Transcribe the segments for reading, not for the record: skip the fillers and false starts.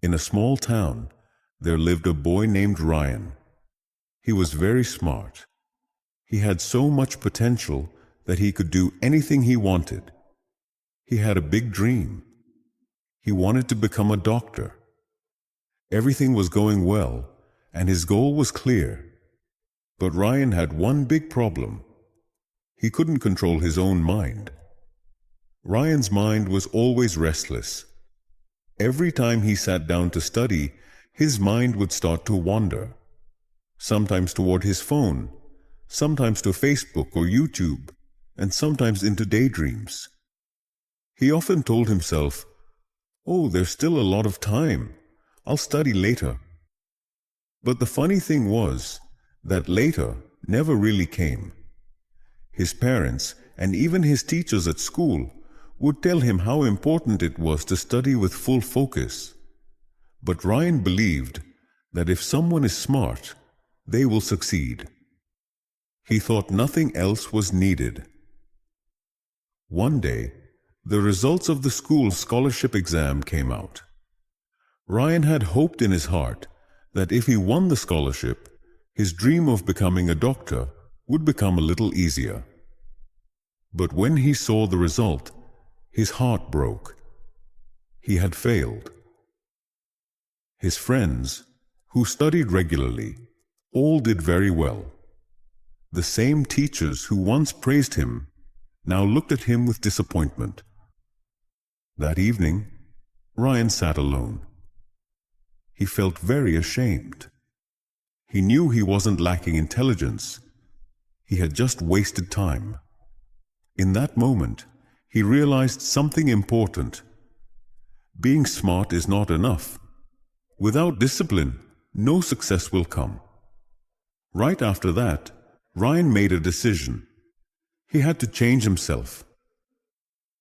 In a small town, there lived a boy named Ryan. He was very smart. He had so much potential that he could do anything he wanted. He had a big dream. He wanted to become a doctor. Everything was going well, and his goal was clear. But Ryan had one big problem. He couldn't control his own mind. Ryan's mind was always restless. Every time he sat down to study, his mind would start to wander. Sometimes toward his phone, sometimes to Facebook or YouTube, and sometimes into daydreams. He often told himself, "Oh, there's still a lot of time. I'll study later." But the funny thing was that later never really came. His parents and even his teachers at school would tell him how important it was to study with full focus. But Ryan believed that if someone is smart, they will succeed. He thought nothing else was needed. One day, the results of the school scholarship exam came out. Ryan had hoped in his heart that if he won the scholarship, his dream of becoming a doctor would become a little easier. But when he saw the result, his heart broke. He had failed. His friends, who studied regularly, all did very well. The same teachers who once praised him now looked at him with disappointment. That evening, Ryan sat alone. He felt very ashamed. He knew he wasn't lacking intelligence. He had just wasted time. In that moment, he realized something important. Being smart is not enough. Without discipline, no success will come. Right after that, Ryan made a decision. He had to change himself.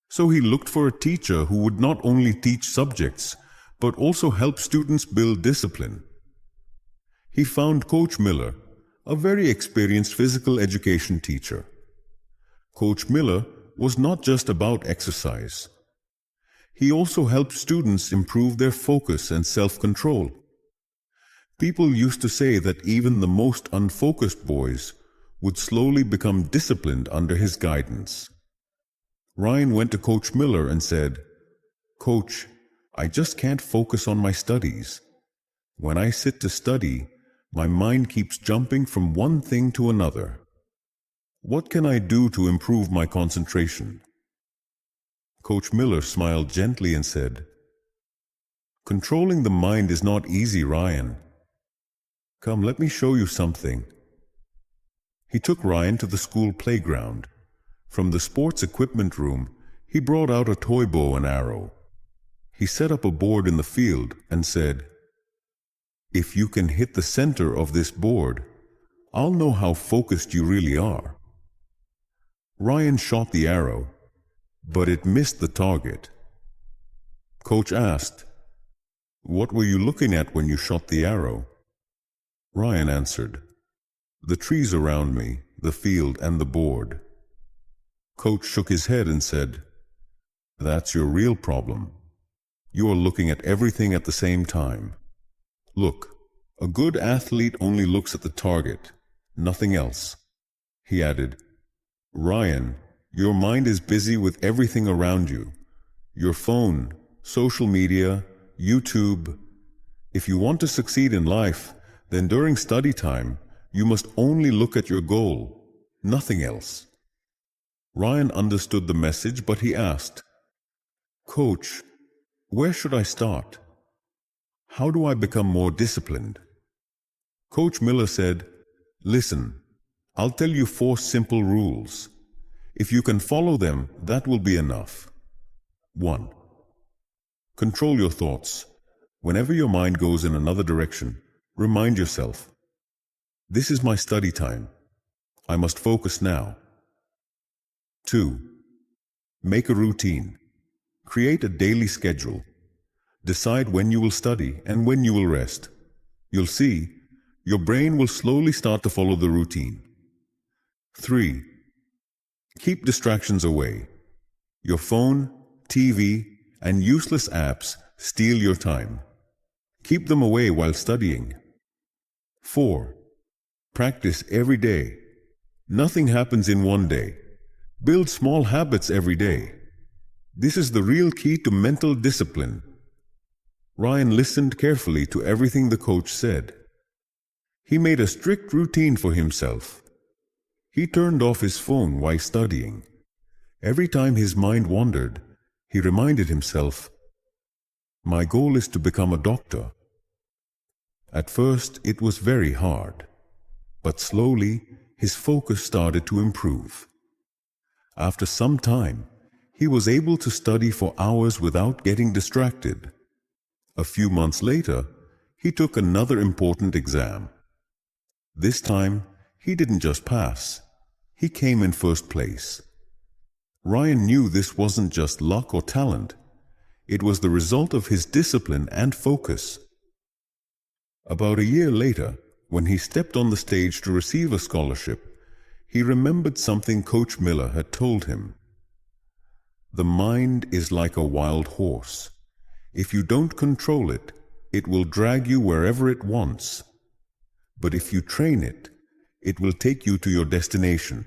So he looked for a teacher who would not only teach subjects, but also help students build discipline. He found Coach Miller, a very experienced physical education teacher. Coach Miller was not just about exercise. He also helped students improve their focus and self-control. People used to say that even the most unfocused boys would slowly become disciplined under his guidance. Ryan went to Coach Miller and said, "Coach, I just can't focus on my studies. When I sit to study, my mind keeps jumping from one thing to another. What can I do to improve my concentration?" Coach Miller smiled gently and said, "Controlling the mind is not easy, Ryan. Come, let me show you something." He took Ryan to the school playground. From the sports equipment room, he brought out a toy bow and arrow. He set up a board in the field and said, "If you can hit the center of this board, I'll know how focused you really are." Ryan shot the arrow, but it missed the target. Coach asked, "What were you looking at when you shot the arrow?" Ryan answered, "The trees around me, the field, and the board." Coach shook his head and said, "That's your real problem. You are looking at everything at the same time. Look, a good athlete only looks at the target, nothing else." He added, "Ryan, your mind is busy with everything around you. Your phone, social media, YouTube. If you want to succeed in life, then during study time, you must only look at your goal, nothing else." Ryan understood the message, but he asked, "Coach, where should I start? How do I become more disciplined?" Coach Miller said, "Listen, I'll tell you 4 simple rules. If you can follow them, that will be enough. 1. Control your thoughts. Whenever your mind goes in another direction, remind yourself, "This is my study time. I must focus now." 2. Make a routine. Create a daily schedule. Decide when you will study and when you will rest. You'll see, your brain will slowly start to follow the routine. 3. Keep distractions away. Your phone, TV, and useless apps steal your time. Keep them away while studying. 4. Practice every day. Nothing happens in one day. Build small habits every day. This is the real key to mental discipline. Ryan listened carefully to everything the coach said. He made a strict routine for himself. He turned off his phone while studying. Every time his mind wandered, he reminded himself, "My goal is to become a doctor." At first, it was very hard, but slowly, his focus started to improve. After some time, he was able to study for hours without getting distracted. A few months later, he took another important exam. This time, he didn't just pass. He came in first place. Ryan knew this wasn't just luck or talent. It was the result of his discipline and focus. About a year later, when he stepped on the stage to receive a scholarship, he remembered something Coach Miller had told him. The mind is like a wild horse. If you don't control it, it will drag you wherever it wants. But if you train it, it will take you to your destination.